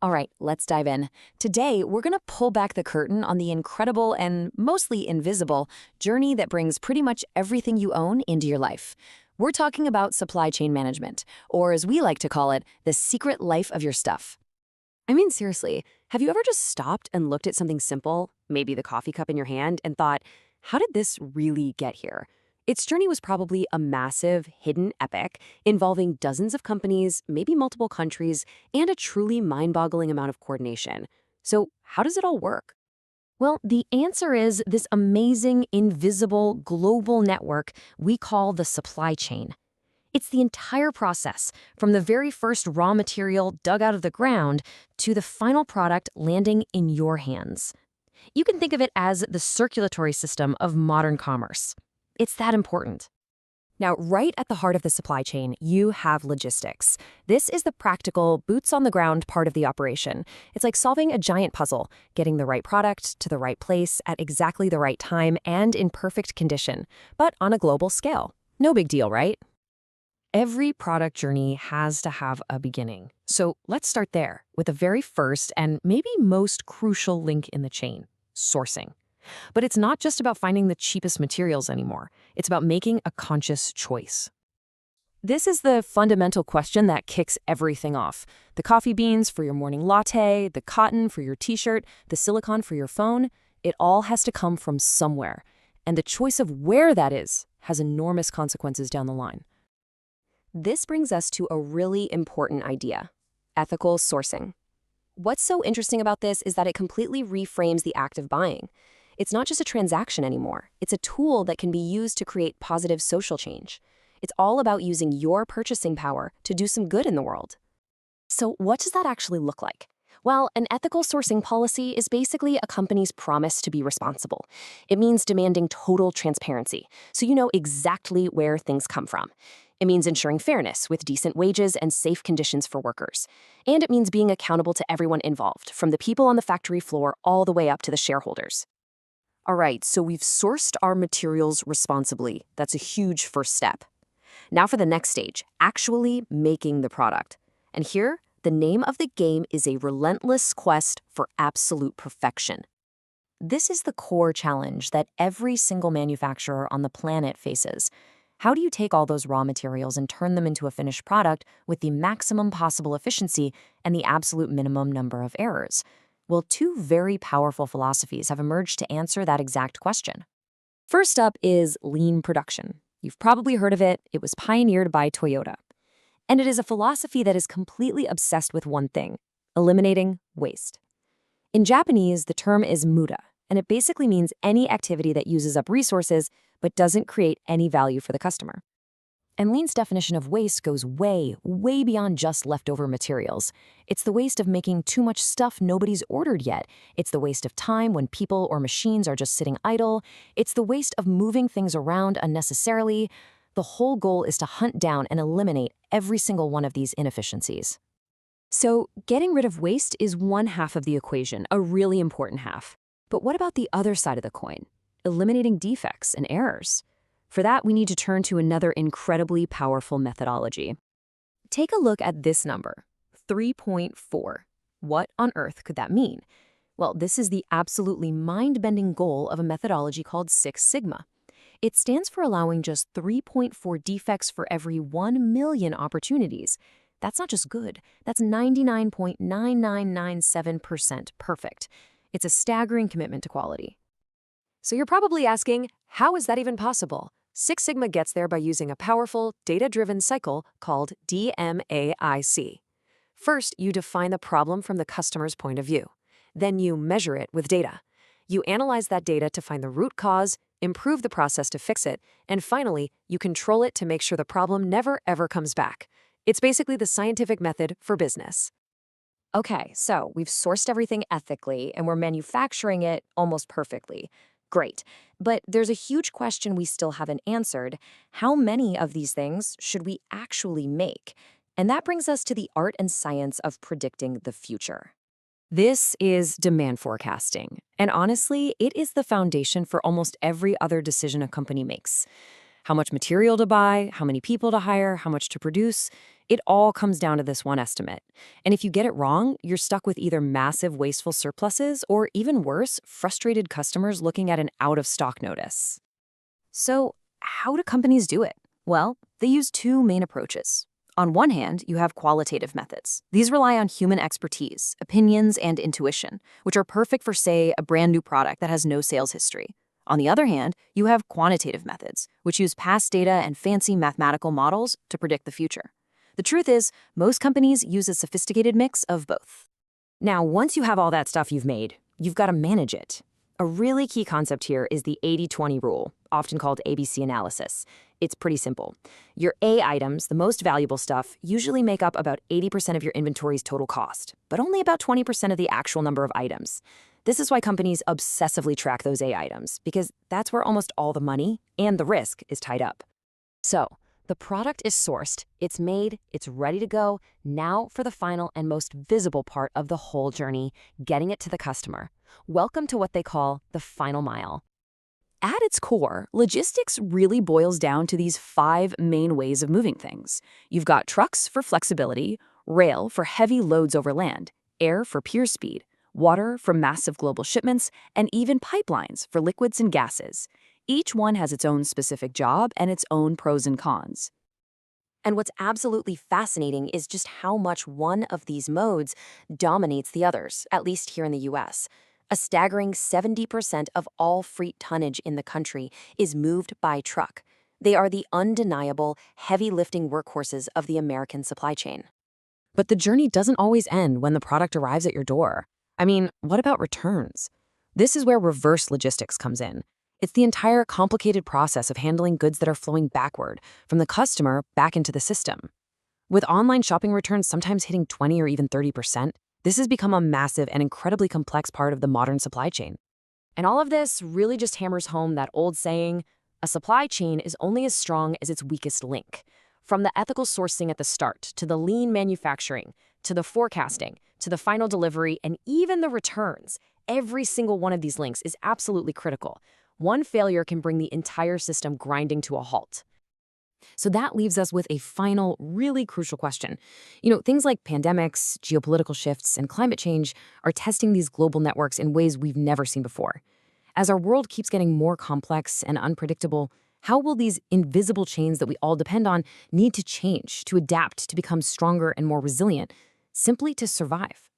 All right, let's dive in. Today, we're going to pull back the curtain on the incredible and mostly invisible journey that brings pretty much everything you own into your life. We're talking about supply chain management, or as we like to call it, the secret life of your stuff. I mean, seriously, have you ever just stopped and looked at something simple, maybe the coffee cup in your hand, and thought, how did this really get here? Its journey was probably a massive, hidden epic involving dozens of companies, maybe multiple countries, and a truly mind-boggling amount of coordination. So, how does it all work? Well, the answer is this amazing, invisible, global network we call the supply chain. It's the entire process, from the very first raw material dug out of the ground to the final product landing in your hands. You can think of it as the circulatory system of modern commerce. It's that important. Now, right at the heart of the supply chain, you have logistics. This is the practical, boots-on-the-ground part of the operation. It's like solving a giant puzzle, getting the right product to the right place at exactly the right time and in perfect condition, but on a global scale. No big deal, right? Every product journey has to have a beginning. So let's start there with the very first and maybe most crucial link in the chain: sourcing. But it's not just about finding the cheapest materials anymore. It's about making a conscious choice. This is the fundamental question that kicks everything off. The coffee beans for your morning latte, the cotton for your t-shirt, the silicone for your phone, it all has to come from somewhere. And the choice of where that is has enormous consequences down the line. This brings us to a really important idea: ethical sourcing. What's so interesting about this is that it completely reframes the act of buying. It's not just a transaction anymore. It's a tool that can be used to create positive social change. It's all about using your purchasing power to do some good in the world. So what does that actually look like? Well, an ethical sourcing policy is basically a company's promise to be responsible. It means demanding total transparency, so you know exactly where things come from. It means ensuring fairness with decent wages and safe conditions for workers. And it means being accountable to everyone involved, from the people on the factory floor all the way up to the shareholders. All right, so we've sourced our materials responsibly. That's a huge first step. Now for the next stage, actually making the product. And here, the name of the game is a relentless quest for absolute perfection. This is the core challenge that every single manufacturer on the planet faces. How do you take all those raw materials and turn them into a finished product with the maximum possible efficiency and the absolute minimum number of errors? Well, two very powerful philosophies have emerged to answer that exact question. First up is lean production. You've probably heard of it. It was pioneered by Toyota. And it is a philosophy that is completely obsessed with one thing: eliminating waste. In Japanese, the term is muda, and it basically means any activity that uses up resources but doesn't create any value for the customer. And Lean's definition of waste goes way, way beyond just leftover materials. It's the waste of making too much stuff nobody's ordered yet. It's the waste of time when people or machines are just sitting idle. It's the waste of moving things around unnecessarily. The whole goal is to hunt down and eliminate every single one of these inefficiencies. So, getting rid of waste is one half of the equation, a really important half. But what about the other side of the coin? Eliminating defects and errors. For that, we need to turn to another incredibly powerful methodology. Take a look at this number, 3.4. What on earth could that mean? Well, this is the absolutely mind-bending goal of a methodology called Six Sigma. It stands for allowing just 3.4 defects for every 1 million opportunities. That's not just good, that's 99.9997% perfect. It's a staggering commitment to quality. So you're probably asking, how is that even possible? Six Sigma gets there by using a powerful, data-driven cycle called DMAIC. First, you define the problem from the customer's point of view. Then you measure it with data. You analyze that data to find the root cause, improve the process to fix it, and finally, you control it to make sure the problem never ever comes back. It's basically the scientific method for business. Okay, so we've sourced everything ethically and we're manufacturing it almost perfectly. Great. But there's a huge question we still haven't answered. How many of these things should we actually make? And that brings us to the art and science of predicting the future. This is demand forecasting. And honestly, it is the foundation for almost every other decision a company makes. How much material to buy, how many people to hire, how much to produce. It all comes down to this one estimate. And if you get it wrong, you're stuck with either massive wasteful surpluses or, even worse, frustrated customers looking at an out-of-stock notice. So, how do companies do it? Well, they use two main approaches. On one hand, you have qualitative methods. These rely on human expertise, opinions, and intuition, which are perfect for, say, a brand new product that has no sales history. On the other hand, you have quantitative methods, which use past data and fancy mathematical models to predict the future. The truth is, most companies use a sophisticated mix of both. Now, once you have all that stuff you've made, you've got to manage it. A really key concept here is the 80-20 rule, often called ABC analysis. It's pretty simple. Your A items, the most valuable stuff, usually make up about 80% of your inventory's total cost, but only about 20% of the actual number of items. This is why companies obsessively track those A items, because that's where almost all the money and the risk is tied up. So, the product is sourced, it's made, it's ready to go. Now for the final and most visible part of the whole journey, getting it to the customer. Welcome to what they call the final mile. At its core, logistics really boils down to these 5 main ways of moving things. You've got trucks for flexibility, rail for heavy loads over land, air for pure speed, water for massive global shipments, and even pipelines for liquids and gases. Each one has its own specific job and its own pros and cons. And what's absolutely fascinating is just how much one of these modes dominates the others, at least here in the US. A staggering 70% of all freight tonnage in the country is moved by truck. They are the undeniable, heavy-lifting workhorses of the American supply chain. But the journey doesn't always end when the product arrives at your door. I mean, what about returns? This is where reverse logistics comes in. It's the entire complicated process of handling goods that are flowing backward, from the customer back into the system. With online shopping returns sometimes hitting 20 or even 30%, this has become a massive and incredibly complex part of the modern supply chain. And all of this really just hammers home that old saying, a supply chain is only as strong as its weakest link. From the ethical sourcing at the start, to the lean manufacturing, to the forecasting, to the final delivery, and even the returns, every single one of these links is absolutely critical. One failure can bring the entire system grinding to a halt. So that leaves us with a final, really crucial question. Things like pandemics, geopolitical shifts, and climate change are testing these global networks in ways we've never seen before. As our world keeps getting more complex and unpredictable, how will these invisible chains that we all depend on need to change, to adapt, to become stronger and more resilient, simply to survive?